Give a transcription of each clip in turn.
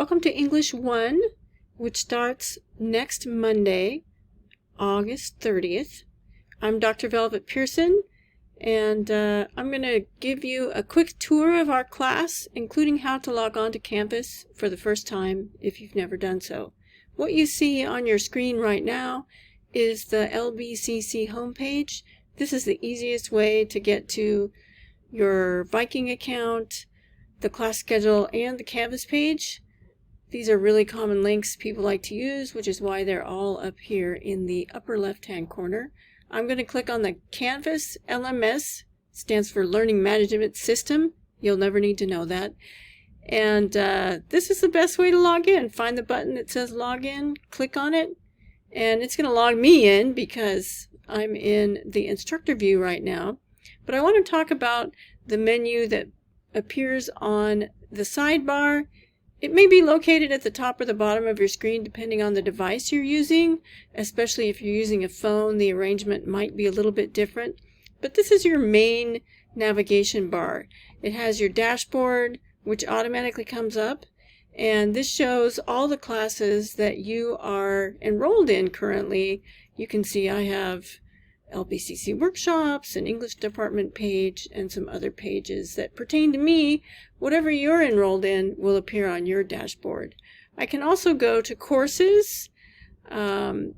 Welcome to English 1, which starts next Monday, August 30th. I'm Dr. Velvet Pearson, and I'm going to give you a quick tour of our class, including how to log on to Canvas for the first time if you've never done so. What you see on your screen right now is the LBCC homepage. This is the easiest way to get to your Viking account, the class schedule, and the Canvas page. These are really common links people like to use, which is why they're all up here in the upper left-hand corner. I'm going to click on the Canvas LMS, stands for Learning Management System. You'll never need to know that. And this is the best way to log in. Find the button that says Login, click on it, and it's going to log me in because I'm in the instructor view right now. But I want to talk about the menu that appears on the sidebar. It may be located at the top or the bottom of your screen depending on the device you're using, especially if you're using a phone. The arrangement might be a little bit different, but this is your main navigation bar. It has your dashboard, which automatically comes up, and this shows all the classes that you are enrolled in currently. You can see I have LBCC workshops, an English department page, and some other pages that pertain to me. Whatever you're enrolled in will appear on your dashboard. I can also go to courses.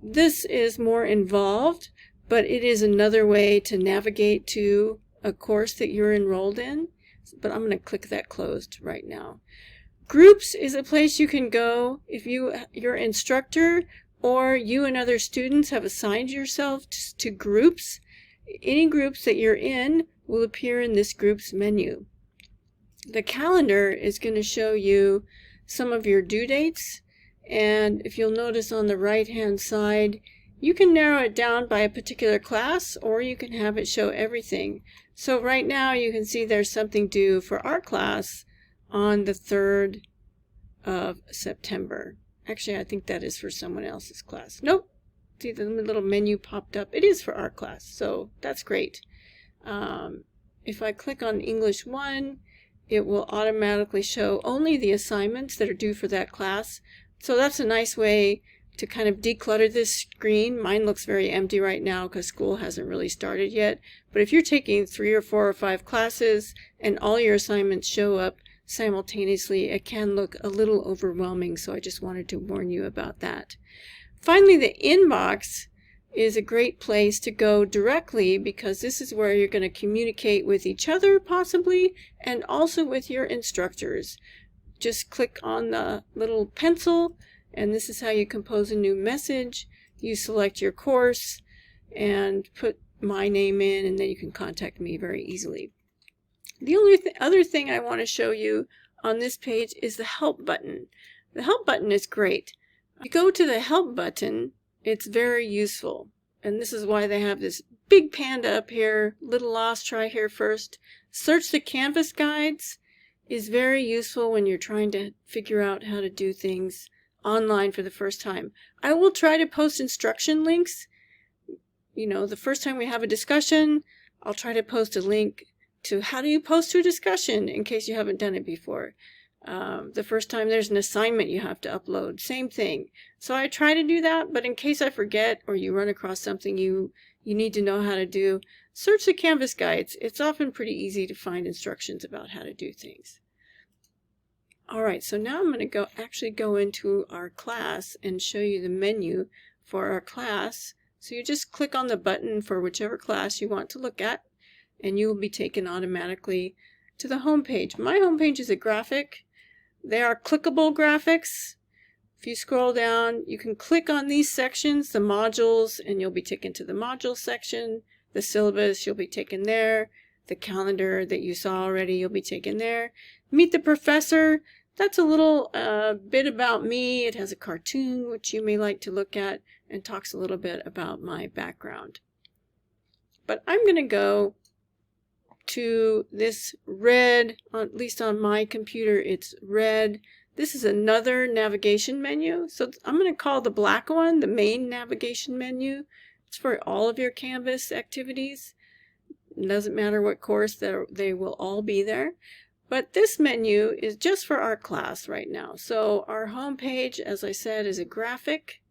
This is more involved, but it is another way to navigate to a course that you're enrolled in. But I'm going to click that closed right now. Groups is a place you can go if your instructor or you and other students have assigned yourself to groups. Any groups that you're in will appear in this groups menu. The calendar is going to show you some of your due dates, and if you'll notice on the right hand side, you can narrow it down by a particular class, or you can have it show everything. So right now you can see there's something due for our class on the 3rd of September. Actually, I think that is for someone else's class. Nope. See, the little menu popped up. It is for our class, so that's great. If I click on English 1, it will automatically show only the assignments that are due for that class. So that's a nice way to kind of declutter this screen. Mine looks very empty right now because school hasn't really started yet. But if you're taking 3 or 4 or 5 classes and all your assignments show up simultaneously, it can look a little overwhelming, so I just wanted to warn you about that. Finally, the inbox is a great place to go directly because this is where you're going to communicate with each other possibly, and also with your instructors. Just click on the little pencil, and this is how you compose a new message. You select your course and put my name in, and then you can contact me very easily. The only other thing I want to show you on this page is the Help button. The Help button is great. If you go to the Help button, it's very useful. And this is why they have this big panda up here. Little lost, try here first. Search the Canvas guides is very useful when you're trying to figure out how to do things online for the first time. I will try to post instruction links. You know, the first time we have a discussion, I'll try to post a link to how do you post to a discussion in case you haven't done it before. The first time there's an assignment you have to upload, same thing. So I try to do that, but in case I forget or you run across something you need to know how to do, search the Canvas guides. It's often pretty easy to find instructions about how to do things. Alright, so now I'm going to actually go into our class and show you the menu for our class. So you just click on the button for whichever class you want to look at, and you will be taken automatically to the home page. My home page is a graphic. They are clickable graphics. If you scroll down, you can click on these sections, the modules, and you'll be taken to the module section. The syllabus, you'll be taken there. The calendar that you saw already, you'll be taken there. Meet the Professor. That's a little bit about me. It has a cartoon, which you may like to look at, and talks a little bit about my background. But I'm going to go to this red, at least on my computer it's red. This is another navigation menu, so I'm going to call the black one the main navigation menu. It's for all of your Canvas activities. It doesn't matter what course, they will all be there. But this menu is just for our class right now. So our home page, as I said, is a graphic.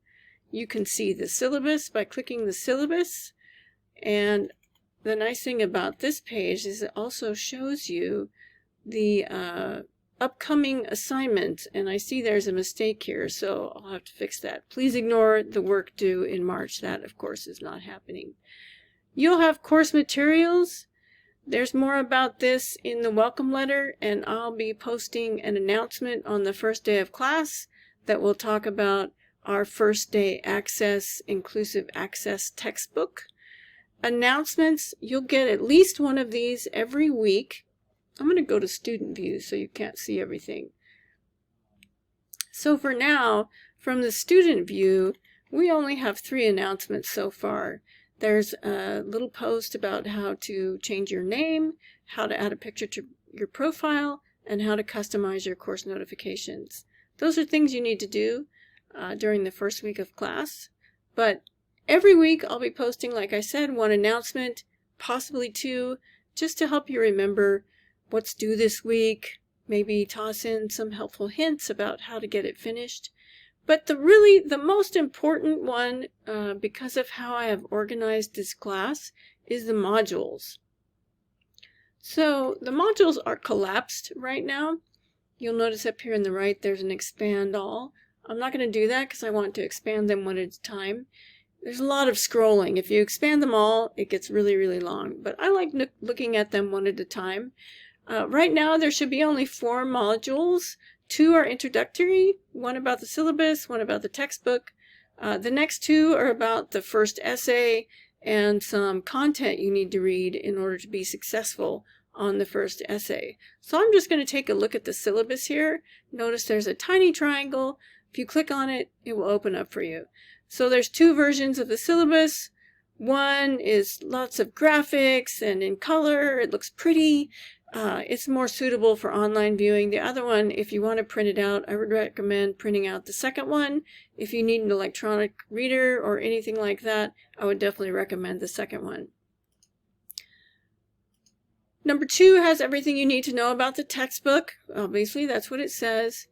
You can see the syllabus by clicking the syllabus. And the nice thing about this page is it also shows you the upcoming assignment. And I see there's a mistake here, so I'll have to fix that. Please ignore the work due in March. That, of course, is not happening. You'll have course materials. There's more about this in the welcome letter, and I'll be posting an announcement on the first day of class that will talk about our first day access, inclusive access textbook. Announcements, you'll get at least one of these every week. I'm going to go to student view so you can't see everything. So for now, from the student view, we only have 3 announcements so far. There's a little post about how to change your name, how to add a picture to your profile, and how to customize your course notifications. Those are things you need to do during the first week of class. But every week I'll be posting, like I said, 1 announcement, possibly 2, just to help you remember what's due this week, maybe toss in some helpful hints about how to get it finished. But the most important one, because of how I have organized this class, is the modules. So the modules are collapsed right now. You'll notice up here on the right there's an expand all. I'm not going to do that because I want to expand them one at a time. There's a lot of scrolling. If you expand them all, it gets really, really long. But I like looking at them one at a time. Right now there should be only 4 modules. 2 are introductory, 1 about the syllabus, 1 about the textbook. The next 2 are about the first essay and some content you need to read in order to be successful on the first essay. So I'm just going to take a look at the syllabus here. Notice there's a tiny triangle. If you click on it, it will open up for you. So there's 2 versions of the syllabus. One is lots of graphics and in color. It looks pretty. It's more suitable for online viewing. The other one, if you want to print it out, I would recommend printing out the second one. If you need an electronic reader or anything like that, I would definitely recommend the second one. Number 2 has everything you need to know about the textbook. Obviously, that's what it says.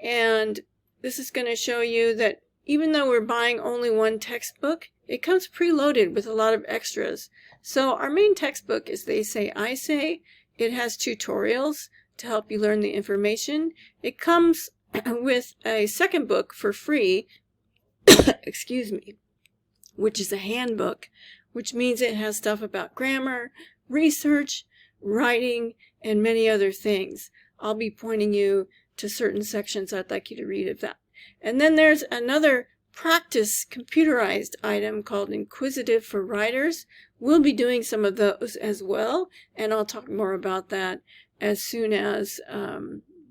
And this is going to show you that even though we're buying only 1 textbook, it comes preloaded with a lot of extras. So our main textbook is They Say, I Say. It has tutorials to help you learn the information. It comes with a second book for free, excuse me, which is a handbook, which means it has stuff about grammar, research, writing, and many other things. I'll be pointing you to certain sections I'd like you to read of that. And then there's another practice computerized item called Inquisitive for Writers. We'll be doing some of those as well, and I'll talk more about that as soon as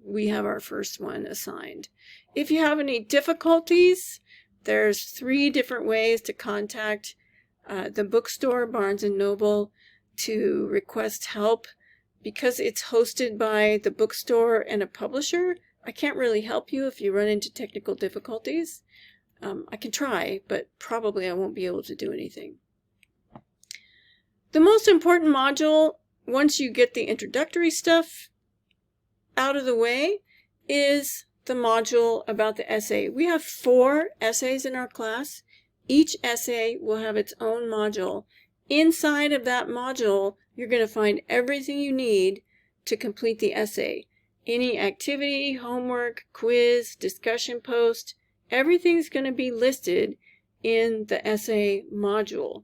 we have our first one assigned. If you have any difficulties, there's 3 different ways to contact the bookstore, Barnes & Noble, to request help. Because it's hosted by the bookstore and a publisher, I can't really help you if you run into technical difficulties. I can try, but probably I won't be able to do anything. The most important module, once you get the introductory stuff out of the way, is the module about the essay. We have 4 essays in our class. Each essay will have its own module. Inside of that module, you're going to find everything you need to complete the essay. Any activity, homework, quiz, discussion post, everything's going to be listed in the essay module.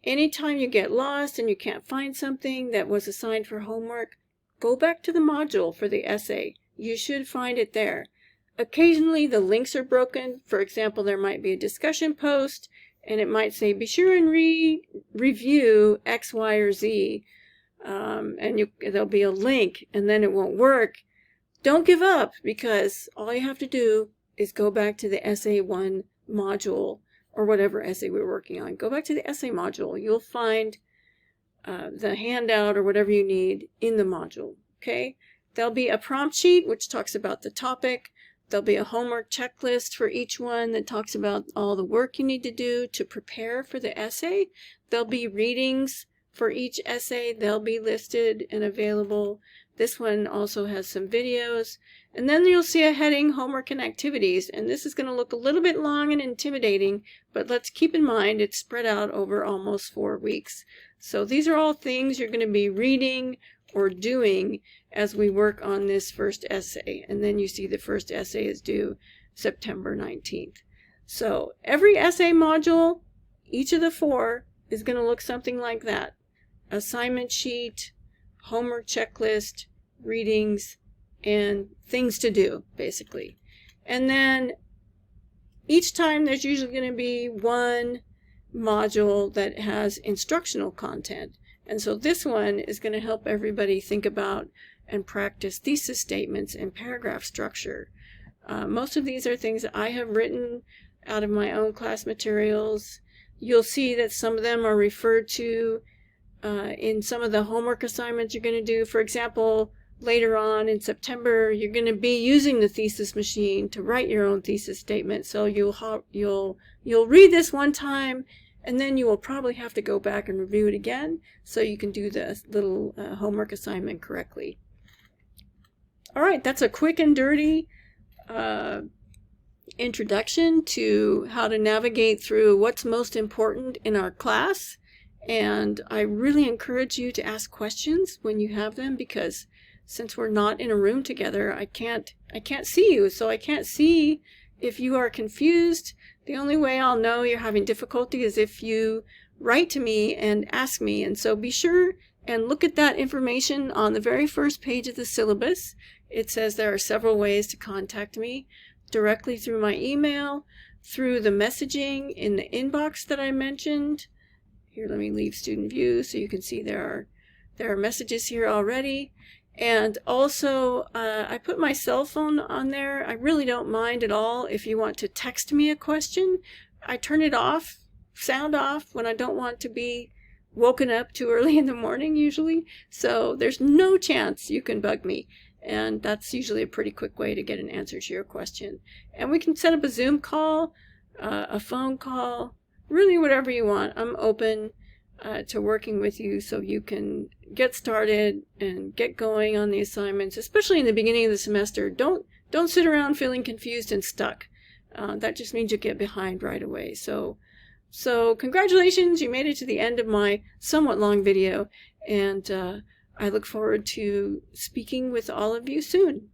Anytime you get lost and you can't find something that was assigned for homework, go back to the module for the essay. You should find it there. Occasionally the links are broken. For example, there might be a discussion post and it might say, be sure and review X, Y, or Z. And there'll be a link and then it won't work. Don't give up, because all you have to do is go back to the essay 1 module, or whatever essay we're working on. Go back to the essay module. You'll find the handout or whatever you need in the module. Okay? There'll be a prompt sheet which talks about the topic. There'll be a homework checklist for each one that talks about all the work you need to do to prepare for the essay. There'll be readings for each essay. They'll be listed and available. This one also has some videos. And then you'll see a heading, Homework and Activities. And this is going to look a little bit long and intimidating, but let's keep in mind it's spread out over almost 4 weeks. So these are all things you're going to be reading or doing as we work on this first essay. And then you see the first essay is due September 19th. So every essay module, each of the 4, is going to look something like that. Assignment sheet, homework checklist, readings, and things to do, basically. And then each time there's usually going to be one module that has instructional content. And so this one is going to help everybody think about and practice thesis statements and paragraph structure. Most of these are things that I have written out of my own class materials. You'll see that some of them are referred to in some of the homework assignments you're going to do. For example, later on in September, you're going to be using the thesis machine to write your own thesis statement. So you'll read this one time, and then you will probably have to go back and review it again so you can do the little homework assignment correctly. All right, that's a quick and dirty introduction to how to navigate through what's most important in our class. And I really encourage you to ask questions when you have them, because since we're not in a room together, I can't see you, so I can't see if you are confused. The only way I'll know you're having difficulty is if you write to me and ask me. And so be sure and look at that information on the very first page of the syllabus. It says there are several ways to contact me: directly through my email, through the messaging in the inbox that I mentioned. Here, let me leave student view so you can see there are messages here already. And also, I put my cell phone on there. I really don't mind at all if you want to text me a question. I turn it off, sound off, when I don't want to be woken up too early in the morning usually. So there's no chance you can bug me. And that's usually a pretty quick way to get an answer to your question. And we can set up a Zoom call, a phone call, really whatever you want. I'm open to working with you so you can get started and get going on the assignments, especially in the beginning of the semester. Don't sit around feeling confused and stuck. That just means you get behind right away. So congratulations, you made it to the end of my somewhat long video, and I look forward to speaking with all of you soon.